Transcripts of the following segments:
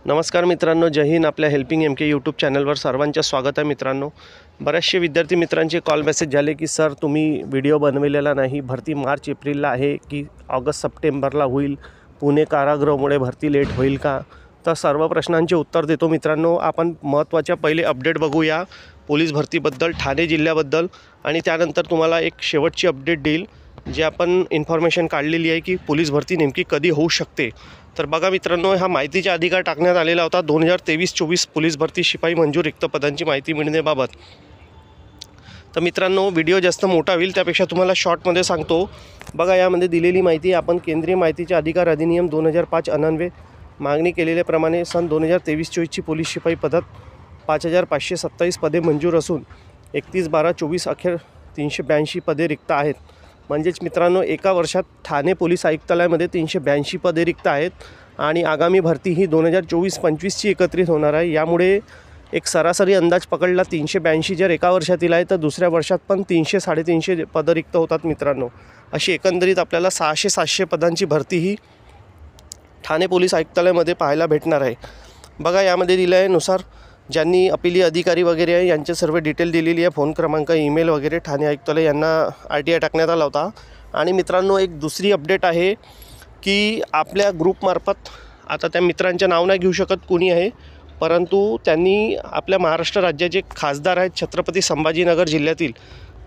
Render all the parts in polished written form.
नमस्कार मित्रांनो, जय हिंद. आपल्या हेल्पिंग एम के यूट्यूब चॅनलवर सर्वांचं स्वागत आहे. मित्रांनो, बरेचसे विद्यार्थी मित्रांचे कॉल मेसेज झाले की सर तुम्ही व्हिडिओ बनविलेला नाही, भरती मार्च एप्रिलला आहे की ऑगस्ट सप्टेंबरला होईल, पुणे कारागृहामुळे भरती लेट होईल का? तर सर्व प्रश्नांचे उत्तर देतो. मित्रांनो, आपण महत्त्वाच्या पहिले अपडेट बघूया पोलीस भरतीबद्दल, ठाणे जिल्ह्याबद्दल, आणि त्यानंतर तुम्हाला एक शेवटची अपडेट देईल जे आपण इन्फॉर्मेशन काढलेली आहे की पोलीस भरती नेमकी कधी होऊ शकते. तर बघा मित्रांनो, हा माहितीचा अधिकार टाकण्यात आलेला होता 2023-24 पोलीस भरती शिपाई मंजूर रिक्त पदांची माहिती मिळण्याबाबत. तर मित्रांनो, व्हिडिओ जास्त मोठा होईल त्यापेक्षा तुम्हाला शॉर्टमध्ये सांगतो. बघा, यामध्ये दिलेली माहिती आपण केंद्रीय माहितीचा अधिकार अधिनियम 2005 अन्वये मागणी केलेल्याप्रमाणे सन 2023-24ची पोलीस शिपाई पदात 5527 पदे मंजूर असून 31/12/24 अखेर 382 पदे रिक्त आहेत. म्हणजेच मित्रांनो, एका वर्षात ठाणे पोलीस आयुक्तालयामध्ये 382 पदे रिक्त आहेत आणि आगामी भरती ही 2024-25ची एकत्रित होणार आहे. यामुळे एक सरासरी अंदाज पकडला 382 जर एका वर्षातील आहे तर दुसऱ्या वर्षात पण 300-350 पदं रिक्त होतात. मित्रांनो, अशी एकंदरीत आपल्याला 600-700 पदांची भरती ही ठाणे पोलीस आयुक्तालयामध्ये पाहायला भेटणार आहे. बघा, यामध्ये दिलं आहे नुसार ज्यांनी अपिली अधिकारी वगैरे आहे यांचे सर्व डिटेल दिलेली आहे, फोन क्रमांक, ईमेल वगैरे. ठाणे आयुक्तालय यांना RTI टाकण्यात आला होता. आणि मित्रांनो, एक दुसरी अपडेट आहे की आपल्या ग्रुपमार्फत, आता त्या मित्रांचं नाव नाही घेऊ शकत कोणी आहे, परंतु त्यांनी आपल्या महाराष्ट्र राज्याचे खासदार आहेत छत्रपती संभाजीनगर जिल्ह्यातील,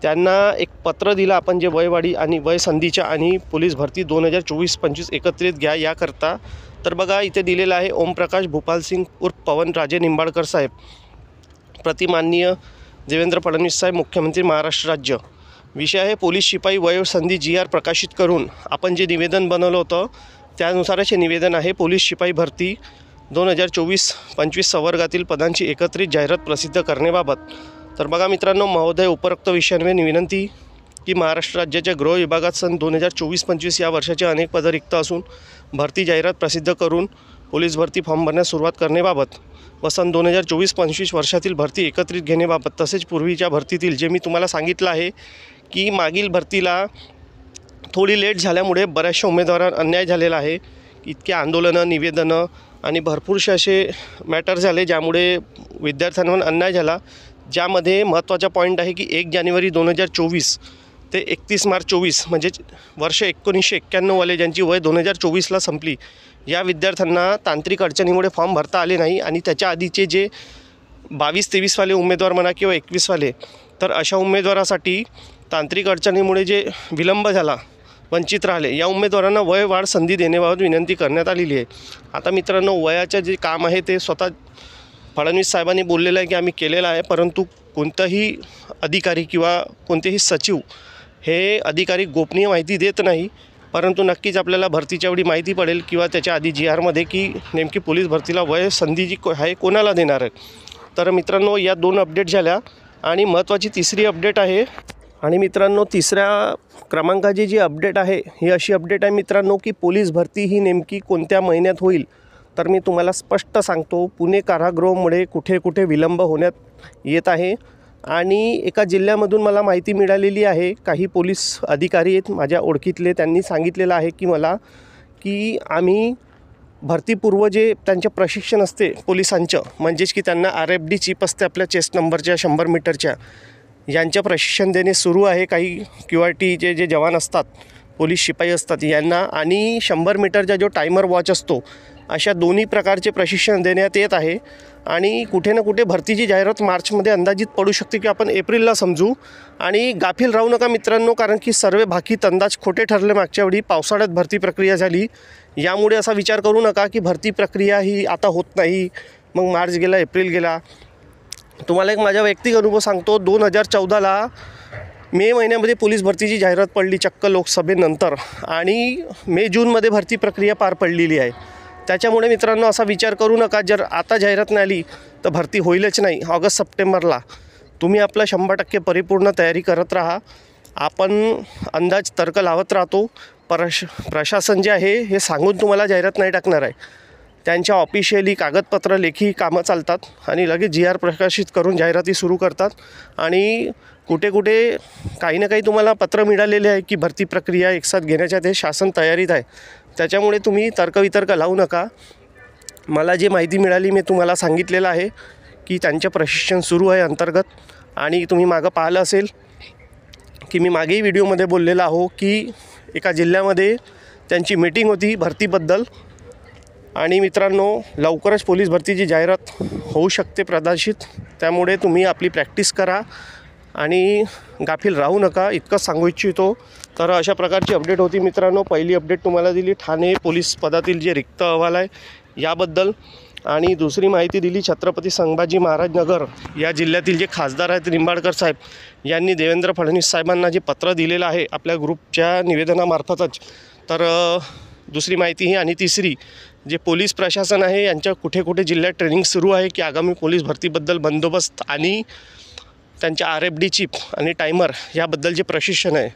त्यांना एक पत्र दिलं आपण जे वयवाढी आणि वयसंधीच्या आणि पोलीस भरती 2024-25 एकत्रित घ्या याकरता. तर बघा, इथे दिलेलं आहे ओमप्रकाश भूपाल सिंग उर्फ पवन राजे निंबाळकर साहेब, प्रतिमाननीय देवेंद्र फडणवीस साहेब, मुख्यमंत्री महाराष्ट्र राज्य. विषय आहे पोलीस शिपाई वयोसंधी GR प्रकाशित करून आपण जे निवेदन बनवलं होतं त्यानुसारच हे निवेदन आहे. पोलीस शिपाई भरती 2024-25 संवर्गातील पदांची एकत्रित जाहिरात प्रसिद्ध करण्याबाबत. तर बघा मित्रांनो, महोदय, उपरोक्त विषयांवर विनंती की महाराष्ट्र राज्याच्या गृह विभागात सन 2024-25 या वर्षाचे अनेक पदं रिक्त असून भरती जाहिरात प्रसिद्ध करून पोलीस भरती फॉर्म भरण्यास सुरुवात करण्याबाबत व सन 2024-25 वर्षातील भरती एकत्रित घेण्याबाबत, तसेच पूर्वीच्या भरतीतील जे मी तुम्हाला सांगितलं आहे की मागील भरतीला थोडी लेट झाल्यामुळे बऱ्याचशा उमेदवारांना अन्याय झालेला आहे. इतके आंदोलनं, निवेदनं आणि भरपूरसे असे मॅटर झाले ज्यामुळे विद्यार्थ्यांवर अन्याय झाला. ज्यामध्ये महत्त्वाचा पॉईंट आहे की 1 जानेवारी 2024 ते 31 मार्च 24 म्हणजे वर्ष 1991 वाले ज्यांची वय 2024ला संपली, या विद्यार्थ्यांना तांत्रिक अडचणीमुळे फॉर्म भरता आले नाही. आणि त्याच्या आधीचे जे 22-23 वाले उमेदवार म्हणा किंवा 21 वाले, तर अशा उमेदवारासाठी तांत्रिक अडचणीमुळे जे विलंब झाला, वंचित राहिले, या उमेदवारांना वय वाढ संधी देण्याबाबत विनंती करण्यात आलेली आहे. आता मित्रांनो, वयाचं जे काम आहे ते स्वतः फडणवीस साहेबांनी बोललेलं आहे की आम्ही केलेलं आहे, परंतु कोणताही अधिकारी किंवा कोणतेही सचिव हे अधिकारी गोपनीय माहिती देत नाही. परंतु नक्कीच आपल्याला भरतीच्या एवढी माहिती पडेल किंवा त्याच्या आधी GRमध्ये की नेमकी पोलीस भरतीला वय संधी जी आहे कोणाला देणार आहे. तर मित्रांनो, या 2 अपडेट झाल्या. आणि महत्त्वाची तिसरी अपडेट आहे. आणि मित्रांनो, तिसऱ्या क्रमांकाची जी अपडेट आहे ही अशी अपडेट आहे मित्रांनो की पोलीस भरती ही नेमकी कोणत्या महिन्यात होईल. तर मी तुम्हाला स्पष्ट सांगतो, पुणे कारागृहामुळे कुठे कुठे विलंब होण्यात येत आहे. आणि एका जिल्ह्यामधून मला माहिती मिळालेली आहे, काही पोलीस अधिकारी आहेत माझ्या ओळखीतले, त्यांनी सांगितलेलं आहे की मला की आम्ही भरतीपूर्व जे त्यांचं प्रशिक्षण असते पोलिसांचं, म्हणजेच की त्यांना RFD चिप असते आपल्या चेस्ट नंबरच्या 100 मीटरच्या, यांचं प्रशिक्षण देणे सुरू आहे. काही QRTचे जे जवान असतात, पोलीस शिपाई असतात यांना, आणि 100 मीटरचा जो टायमर वॉच असतो, अशा दोन्ही प्रकारचे प्रशिक्षण देण्यात येत आहे. आणि कुठे ना कुठे भरतीची जाहिरात मार्चमध्ये अंदाजित पडू शकते की आपण एप्रिलला समजू. आणि गाफील राहू नका मित्रांनो, कारण की सर्व भाकीत अंदाज खोटे ठरले. मागच्या वेळी पावसाळ्यात भरती प्रक्रिया झाली, यामुळे असा विचार करू नका की भरती प्रक्रिया ही आता होत नाही, मग मार्च गेला, एप्रिल गेला. तुम्हाला एक माझा वैयक्तिक अनुभव सांगतो. 2014ला मे महिन्यामध्ये पोलीस भरतीची जाहिरात पडली चक्क लोकसभेनंतर, आणि मे-जूनमध्ये भरती प्रक्रिया पार पडलेली आहे. त्याच्यामुळे मित्रांनो, असा विचार करू नका जर आता जाहिरात नाही आली तर भरती होईलच नाही. ऑगस्ट सप्टेंबरला तुम्ही आपला 100% परिपूर्ण तयारी करत राहा. आपण अंदाज तर्क लावत राहतो. प्रशासन जे आहे हे सांगून तुम्हाला जाहिरात नाही टाकणार आहे. त्यांच्या ऑफिशियली कागदपत्र, लेखी कामं चालतात आणि लगेच GR प्रकाशित करून जाहिराती सुरू करतात. आणि कुठे कुठे काही ना काही तुम्हाला पत्र मिळालेले आहे की भरती प्रक्रिया एकसाथ घेण्याच्या ते शासन तयारीत आहे. त्याच्यामुळे तुम्ही तर्कवितर्क लावू नका. मला जी माहिती मिळाली मी तुम्हाला सांगितलेलं आहे की त्यांचं प्रशिक्षण सुरू आहे अंतर्गत. आणि तुम्ही मागं पाहिलं असेल की मी मागेही व्हिडिओमध्ये बोललेलो आहो की एका जिल्ह्यामध्ये त्यांची मीटिंग होती भरतीबद्दल. आणि मित्रांनो, लवकरच पोलीस भरतीची जाहिरात होऊ शकते प्रदर्शित. त्यामुळे तुम्ही आपली प्रॅक्टिस करा आणि गाफील राहू नका, इतकंच सांगू इच्छितो. तर अशा प्रकारची अपडेट होती मित्रांनो. पहिली अपडेट तुम्हाला दिली ठाणे पोलीस पदातील जे रिक्त अहवाल आहे याबद्दल. आणि दुसरी माहिती दिली छत्रपती संभाजी महाराज नगर या जिल्ह्यातील जे खासदार आहेत निंबाळकर साहेब यांनी देवेंद्र फडणवीस साहेबांना जे पत्र दिलेलं आहे आपल्या ग्रुपच्या निवेदनामार्फतच. तर दुसरी माहिती ही. आणि तिसरी, जे पोलीस प्रशासन आहे यांच्या कुठे कुठे जिल्ह्यात ट्रेनिंग सुरू आहे की आगामी पोलीस भरतीबद्दल बंदोबस्त आणि त्यांच्या RFD चिप आणि टायमर याबद्दल जे प्रशिक्षण आहे.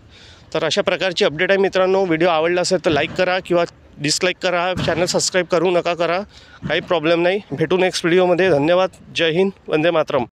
तर अशा प्रकारची अपडेट आहे मित्रांनो. व्हिडिओ आवडला असेल तर लाईक करा किंवा डिसलाईक करा. चॅनल सबस्क्राईब करू नका करा, काही प्रॉब्लेम नाही. भेटू नेक्स्ट व्हिडिओमध्ये. धन्यवाद. जय हिंद. वंदे मातरम.